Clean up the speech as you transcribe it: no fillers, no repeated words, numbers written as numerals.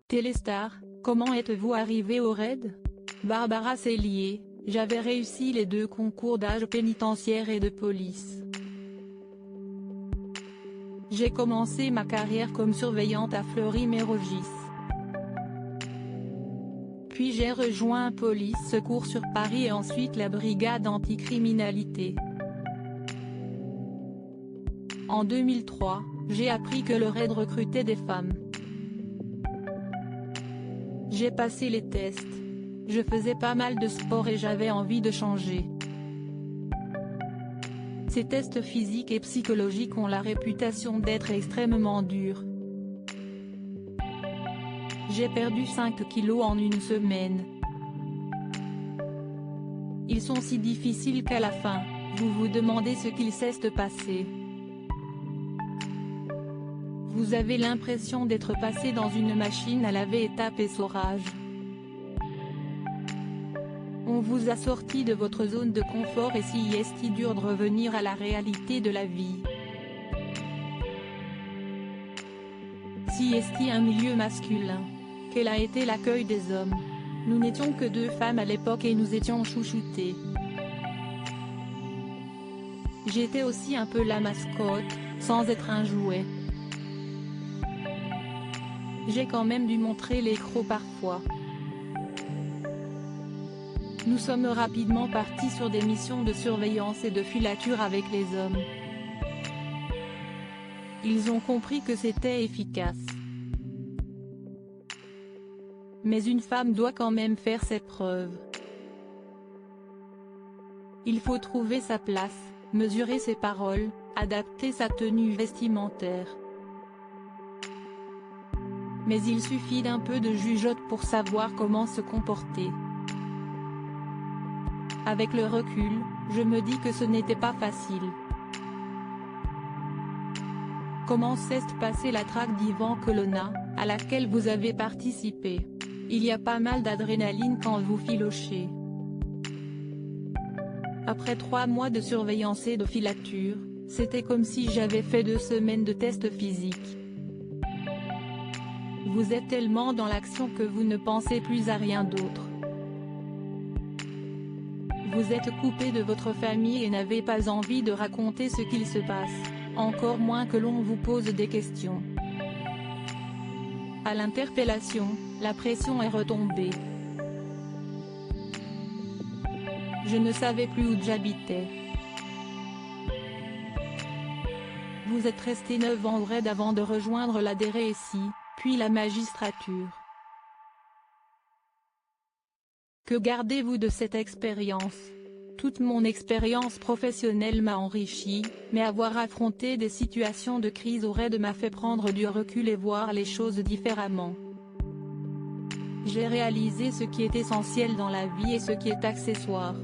Téléstar, comment êtes-vous arrivée au raid? Barbara Cellier, j'avais réussi les 2 concours d'âge pénitentiaire et de police. J'ai commencé ma carrière comme surveillante à Fleury-Mérogis. Puis j'ai rejoint Police Secours sur Paris et ensuite la brigade anticriminalité. En 2003, j'ai appris que le raid recrutait des femmes. J'ai passé les tests. Je faisais pas mal de sport et j'avais envie de changer. Ces tests physiques et psychologiques ont la réputation d'être extrêmement durs. J'ai perdu 5 kilos en une semaine. Ils sont si difficiles qu'à la fin, vous vous demandez ce qu'il s'est passé. Vous avez l'impression d'être passé dans une machine à laver étape et essorage. On vous a sorti de votre zone de confort et si est dur de revenir à la réalité de la vie. Si est un milieu masculin. Quel a été l'accueil des hommes? Nous n'étions que 2 femmes à l'époque et nous étions chouchoutées. J'étais aussi un peu la mascotte, sans être un jouet. J'ai quand même dû montrer les crocs parfois. Nous sommes rapidement partis sur des missions de surveillance et de filature avec les hommes. Ils ont compris que c'était efficace. Mais une femme doit quand même faire ses preuves. Il faut trouver sa place, mesurer ses paroles, adapter sa tenue vestimentaire. Mais il suffit d'un peu de jugeote pour savoir comment se comporter. Avec le recul, je me dis que ce n'était pas facile. Comment s'est passée la traque d'Ivan Colonna, à laquelle vous avez participé? Il y a pas mal d'adrénaline quand vous filochez. Après 3 mois de surveillance et de filature, c'était comme si j'avais fait 2 semaines de tests physiques. Vous êtes tellement dans l'action que vous ne pensez plus à rien d'autre. Vous êtes coupé de votre famille et n'avez pas envie de raconter ce qu'il se passe, encore moins que l'on vous pose des questions. À l'interpellation, la pression est retombée. Je ne savais plus où j'habitais. Vous êtes resté 9 ans au raid avant de rejoindre la DRSI, puis la magistrature. Que gardez-vous de cette expérience? Toute mon expérience professionnelle m'a enrichi, mais avoir affronté des situations de crise au raid m'a fait prendre du recul et voir les choses différemment. J'ai réalisé ce qui est essentiel dans la vie et ce qui est accessoire.